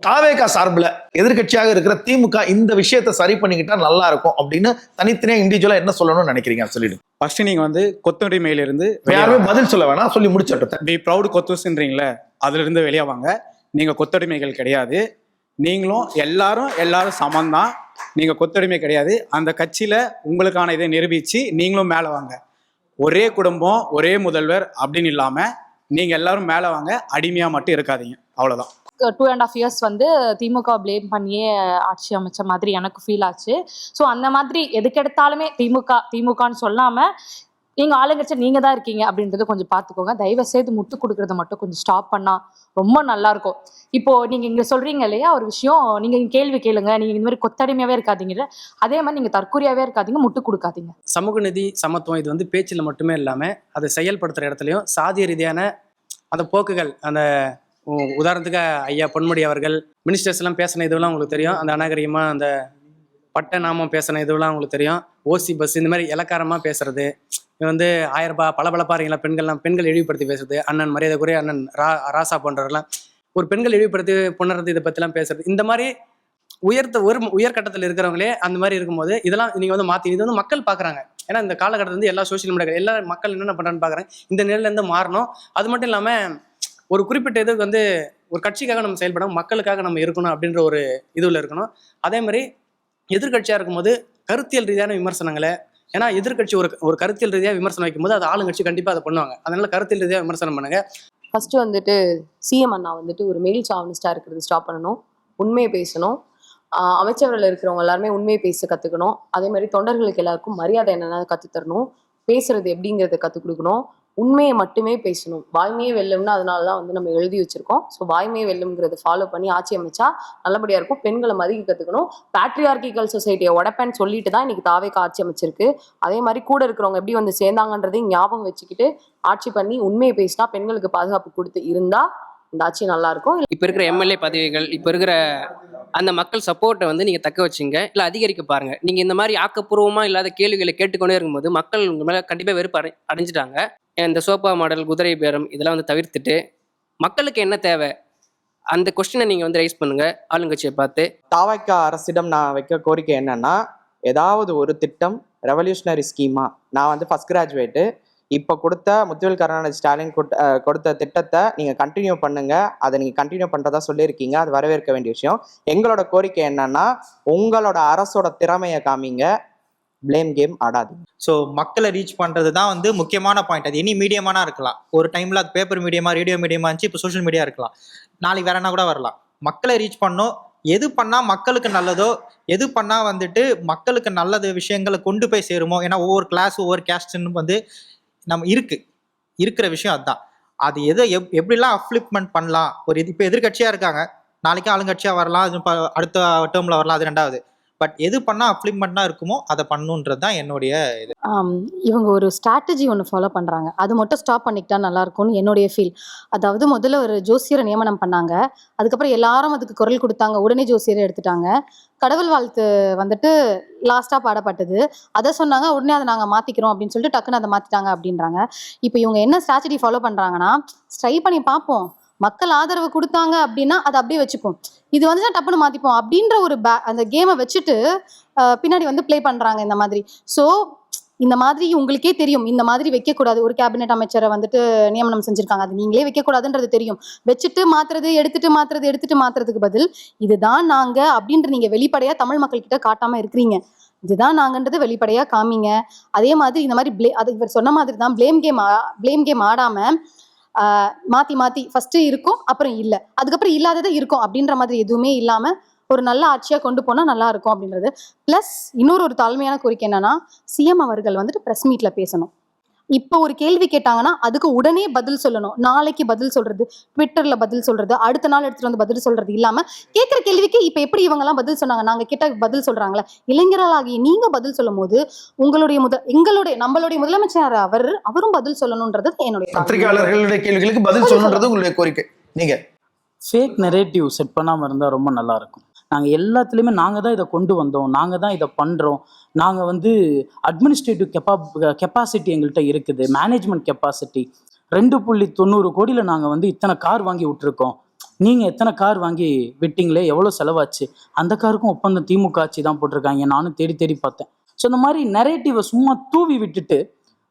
தாவேகா சார்பில் எதிர்கட்சியாக இருக்கிற திமுக இந்த விஷயத்தை சரி பண்ணிக்கிட்டா நல்லா இருக்கும் அப்படின்னு தனித்தனியா இண்டிவிஜுவலா என்ன சொல்லணும்னு நினைக்கிறீங்க சொல்லிடுங்க. ஃபர்ஸ்ட் நீங்க வந்து கொத்துரிமையிலிருந்து யாருமே பதில் சொல்ல வேணாம், சொல்லி முடிச்சட்டேன். பி ப்ரௌட் கொத்துஸ்ன்றீங்களே, அதுல இருந்து வெளியே வாங்க. நீங்க கொத்தடிமைகள் கிடையாது. நீங்களும் எல்லாரும் சமந்தான். நீங்க கொத்தடிமை கிடையாது. அந்த கட்சியில உங்களுக்கான இதை நிரூபிச்சு நீங்களும் மேல வாங்க. ஒரே குடும்பம் ஒரே முதல்வர் அப்படின்னு இல்லாம நீங்க எல்லாரும் மேல வாங்க. அடிமையா மட்டும் இருக்காதீங்க, அவ்வளவுதான். 2.5 years வந்து திமுக பிளேம் பண்ணியே ஆட்சி அமைச்ச மாதிரி எனக்கு ஃபீல் ஆச்சு. ஸோ அந்த மாதிரி எதுக்கெடுத்தாலுமே திமுகன்னு சொல்லாம நீங்க ஆளுங்கட்சி நீங்க தான் இருக்கீங்க அப்படின்றத கொஞ்சம் பார்த்துக்கோங்க. தயவு செய்து முட்டு கொடுக்கறத மட்டும் கொஞ்சம் ஸ்டாப் பண்ணா ரொம்ப நல்லா இருக்கும். இப்போ நீங்க இங்க சொல்றீங்க இல்லையா ஒரு விஷயம், நீங்க கேள்வி கேளுங்க, நீங்க இந்த மாதிரி கொத்தடிமையாவே இருக்காதீங்க, அதே மாதிரி நீங்க தற்கொலையாவே இருக்காதீங்க, முட்டு கொடுக்காதீங்க. சமூக நீதி சமத்துவம் இது வந்து பேச்சில் மட்டுமே இல்லாமல் அதை செயல்படுத்துகிற இடத்துலையும் சாதிய ரீதியான அந்த போக்குகள், அந்த உதாரணத்துக்கு ஐயா பொன்முடி அவர்கள் மினிஸ்டர்ஸ் எல்லாம் பேசின இதுவெல்லாம் உங்களுக்கு தெரியும். அந்த அநாகரிகமாக அந்த பட்ட நாமம் பேசின இதுவெல்லாம் உங்களுக்கு தெரியும். ஓசி பஸ் இந்த மாதிரி இலக்காரமாக பேசுறது, வந்து 1000 ரூபாய் பளபளப்பா இருக்கீங்களா பெண்கள் இழிவுபடுத்தி பேசுறது, அண்ணன் மரியாதைக்குரிய அண்ணன் ராசா போன்றவர்கள்லாம் ஒரு பெண்கள் இழிவுபடுத்தி புணர்றது, இதை பற்றிலாம் பேசுறது, இந்த மாதிரி உயர்கட்டத்தில் இருக்கிறவங்களே அந்த மாதிரி இருக்கும்போது இதெல்லாம் நீங்கள் வந்து மாற்றி இது வந்து மக்கள் பார்க்குறாங்க. ஏன்னா இந்த காலகட்டத்தில் வந்து எல்லா சோசியல் மீடியா எல்லா மக்கள் என்னென்ன பண்ணுறான்னு பார்க்குறாங்க. இந்த நிலையிலேருந்து மாறணும். அது மட்டும் இல்லாமல் ஒரு குறிப்பிட்ட இதுக்கு வந்து ஒரு கட்சிக்காக நம்ம செயல்படணும், மக்களுக்காக நம்ம இருக்கணும் அப்படின்ற ஒரு இதுவில் இருக்கணும். அதே மாதிரி எதிர்கட்சியாக இருக்கும்போது கருத்தியல் ரீதியான விமர்சனங்களை, ஏன்னா எதிர்கட்சி ஒரு கருத்தியல் ரீதியாக விமர்சனம் வைக்கும்போது அது ஆளுங்கட்சி கண்டிப்பாக அதை பண்ணுவாங்க. அதனால கருத்தியல் ரீதியாக விமர்சனம் பண்ணுங்க. ஃபர்ஸ்ட் வந்துட்டு சிஎம் அண்ணா வந்துட்டு ஒரு மெயில் சாவனிஸ்டா இருக்கிறது ஸ்டாப் பண்ணணும், உண்மையை பேசணும். அமைச்சர்கள் இருக்கிறவங்க எல்லாருமே உண்மையை பேச கற்றுக்கணும். அதே மாதிரி தொண்டர்களுக்கு எல்லாருக்கும் மரியாதை என்னென்ன கற்றுத்தரணும், பேசுறது எப்படிங்கிறத கற்றுக் கொடுக்கணும், உண்மையை மட்டுமே பேசணும். வாய்மையே வெல்லும்னு அதனால தான் வந்து நம்ம எழுதி வச்சிருக்கோம். ஸோ வாய்மையே வெல்லும்ங்கிறத ஃபாலோ பண்ணி ஆட்சி அமைச்சா நல்லபடியாக இருக்கும். பெண்களை மதிக்க கற்றுக்கணும். பேட்ரியார்கிக்கல் சொசைட்டியை உடப்பேன்னு சொல்லிட்டு தான் இன்னைக்கு தாவேக்கா ஆட்சி அமைச்சிருக்கு. அதே மாதிரி கூட இருக்கிறவங்க எப்படி வந்து சேர்ந்தாங்கன்றதையும் ஞாபகம் வச்சுக்கிட்டு ஆட்சி பண்ணி உண்மையை பேசினா பெண்களுக்கு பாதுகாப்பு கொடுத்து இருந்தா இந்த ஆட்சி நல்லா இருக்கும். இப்போ இருக்கிற எம்எல்ஏ பதவிகள், இப்போ இருக்கிற அந்த மக்கள் சப்போர்ட்டை வந்து நீங்கள் தக்க வச்சுங்க, இல்லை அதிகரிக்க பாருங்க. நீங்கள் இந்த மாதிரி ஆக்கப்பூர்வமாக இல்லாத கேள்விகளை கேட்டுக்கொண்டே இருக்கும்போது மக்கள் உங்கள் மேலே கண்டிப்பாக வெறுப்பு அடைஞ்சிட்டாங்க. இந்த சோப்பா மாடல், குதிரை பேரம் இதெல்லாம் வந்து தவிர்த்துட்டு மக்களுக்கு என்ன தேவை அந்த கொஸ்டினை நீங்கள் வந்து ரைஸ் பண்ணுங்க ஆளுங்கட்சியை பார்த்து. தாவேக்கா அரசிடம் நான் வைக்க கோரிக்கை என்னன்னா, ஏதாவது ஒரு திட்டம் ரெவல்யூஷனரி ஸ்கீமா, நான் வந்து ஃபர்ஸ்ட் கிராஜுவேட்டு, இப்போ கொடுத்த முத்துவேல் கருணாநிதி ஸ்டாலின் கொடுத்த திட்டத்தை நீங்கள் கண்டினியூ பண்ணுங்க. அதை நீங்கள் கண்டினியூ பண்ணுறதா சொல்லியிருக்கீங்க, அது வரவேற்க வேண்டிய விஷயம். எங்களோட கோரிக்கை என்னன்னா, உங்களோட அரசோட திறமையை காமிங்க, பிளேம் கேம் ஆடாதீங்க. ஸோ மக்களை ரீச் பண்ணுறது தான் வந்து முக்கியமான பாயிண்ட். அது எனி மீடியமானா இருக்கலாம். ஒரு டைமில் அது பேப்பர் மீடியமா, ரேடியோ மீடியமா இருந்துச்சு, இப்போ சோஷியல் மீடியா இருக்கலாம், நாளைக்கு வேற என்ன கூட வரலாம். மக்களை ரீச் பண்ணோம். எது பண்ணால் மக்களுக்கு நல்லதோ, எது பண்ணால் வந்துட்டு மக்களுக்கு நல்லது விஷயங்களை கொண்டு போய் சேருமோ. ஏன்னா ஒவ்வொரு கிளாஸ் ஒவ்வொரு கேஸ்ட்னு வந்து நம்ம இருக்கிற விஷயம் அதுதான். அது எதை எப்படிலாம் அப்ளிப்மெண்ட் பண்ணலாம். ஒரு இப்போ எதிர்கட்சியாக இருக்காங்க, நாளைக்கு ஆளுங்கட்சியாக வரலாம், அது அடுத்த டேர்மில் வரலாம், அது ரெண்டாவது. பட் எது பண்ணால் அப்ளிமெண்ட்டாக இருக்குமோ அதை பண்ணுன்றது தான் என்னுடைய இது. இவங்க ஒரு ஸ்ட்ராட்டஜி ஒன்று ஃபாலோ பண்ணுறாங்க, அது மட்டும் ஸ்டாப் பண்ணிக்கிட்டா நல்லா இருக்கும்னு என்னுடைய ஃபீல். அதாவது முதல்ல ஒரு ஜோசியரை நியமனம் பண்ணாங்க, அதுக்கப்புறம் எல்லாரும் அதுக்கு குரல் கொடுத்தாங்க, உடனே ஜோசியரை எடுத்துட்டாங்க. கடவுள் வாழ்த்து வந்துட்டு லாஸ்ட்டாக பாடப்பட்டது, அதை சொன்னாங்க, உடனே அதை நாங்கள் மாற்றிக்கிறோம் அப்படின்னு சொல்லிட்டு டக்குன்னு அதை மாற்றிட்டாங்க அப்படின்றாங்க. இப்போ இவங்க என்ன ஸ்ட்ராட்டஜி ஃபாலோ பண்ணுறாங்கன்னா, ட்ரை பண்ணி பார்ப்போம், மக்கள் ஆதரவு கொடுத்தாங்க அப்படின்னா அதை அப்படியே வச்சுப்போம், இது வந்து டப்புன்னு மாற்றிப்போம் அப்படின்ற ஒரு அந்த கேமை வச்சுட்டு பின்னாடி வந்து ப்ளே பண்ணுறாங்க இந்த மாதிரி. ஸோ இந்த மாதிரி உங்களுக்கே தெரியும், இந்த மாதிரி வைக்கக்கூடாது. ஒரு கேபினெட் அமைச்சரை வந்துட்டு நியமனம் செஞ்சுருக்காங்க, அது நீங்களே வைக்கக்கூடாதுன்றது தெரியும். வச்சுட்டு மாற்றுறது, எடுத்துட்டு மாற்றுறதுக்கு பதில் இதுதான் நாங்கள் அப்படின்ற நீங்கள் வெளிப்படையாக தமிழ் மக்கள்கிட்ட காட்டாமல் இருக்கிறீங்க. இதுதான் நாங்கன்றது வெளிப்படையாக காமிங்க. அதே மாதிரி இந்த மாதிரி அது இவர் சொன்ன மாதிரி தான் ப்ளேம் கேம் ஆடாமல் மாற்றி ஃபஸ்ட்டு இருக்கும், அப்புறம் இல்லை, அதுக்கப்புறம் இல்லாதது இருக்கும் அப்படின்ற மாதிரி எதுவுமே இல்லாமல் ஒரு நல்ல ஆட்சியாக கொண்டு போனால் நல்லா இருக்கும் அப்படின்றது. ப்ளஸ் இன்னொரு தாழ்மையான கோரிக்கை என்னன்னா, சிஎம் அவர்கள் வந்துட்டு ப்ரெஸ் மீட்டில் பேசணும். இப்போ ஒரு கேள்வி கேட்டாங்கன்னா அதுக்கு உடனே பதில் சொல்லணும். நாளைக்கு பதில் சொல்றது, ட்விட்டர்ல பதில் சொல்றது, அடுத்த நாள் எடுத்துட்டு வந்து பதில் சொல்றது இல்லாம கேட்குற கேள்விக்கு இப்போ எப்படி இவங்கெல்லாம் பதில் சொன்னாங்க, நாங்க கேட்ட பதில் சொல்றாங்களே, இளைஞர்களாகிய நீங்க பதில் சொல்லும் போது நம்மளுடைய முதலமைச்சர் அவரும் பதில் சொல்லணும்ன்றது என்னுடைய. பத்திரிகையாளர்களுடைய கேள்விகளுக்கு பதில் சொல்லணும்ன்றது உங்களுடைய கோரிக்கை. நீங்க ஃபேக் நெரேட்டிவ் செட் பண்ணாமல் இருந்தால் ரொம்ப நல்லா இருக்கும். நாங்கள் எல்லாத்துலேயுமே நாங்கள் தான் இதை கொண்டு வந்தோம், நாங்கள் தான் இதை பண்ணுறோம், நாங்கள் வந்து அட்மினிஸ்ட்ரேட்டிவ் கெப்பாசிட்டி எங்கள்கிட்ட இருக்குது, மேனேஜ்மெண்ட் கெப்பாசிட்டி 2.90 கோடியில் நாங்கள் வந்து இத்தனை கார் வாங்கி விட்டுருக்கோம், நீங்கள் எத்தனை கார் வாங்கி விட்டீங்களே, எவ்வளோ செலவாச்சு, அந்த காருக்கும் ஒப்பந்தம் திமுக ஆட்சி தான் போட்டிருக்காங்க, நானும் தேடி தேடி பார்த்தேன். ஸோ இந்த மாதிரி நெரேட்டிவை சும்மா தூவி விட்டுட்டு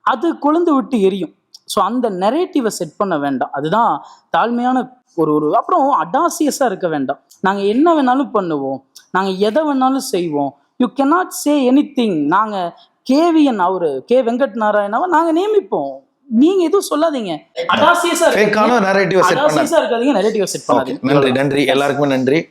அது கொழுந்து விட்டு எரியும். ஸோ அந்த நெரேட்டிவை செட் பண்ண வேண்டாம். அதுதான் தாழ்மையான ஒரு அப்புறம் அடாசியஸாக இருக்க வேண்டாம். நாங்கள் என்ன வேணாலும் பண்ணுவோம், நாங்கள் எதை வேணாலும் செய்வோம், யூ cannot சே எனிதிங். நாங்கள் கேவிஎன் அவரு கே வெங்கட் நாராயணாவை நாங்கள் நியமிப்போம், நீங்க எதுவும் சொல்லாதீங்க. அடாசியஸா ஃபேக்கான narrative set பண்ணாதீங்க. இருக்காதீங்க, நெரேட்டிவ் செட் Okay, பண்ணாதீங்க. நன்றி நன்றி எல்லாருக்குமே நன்றி.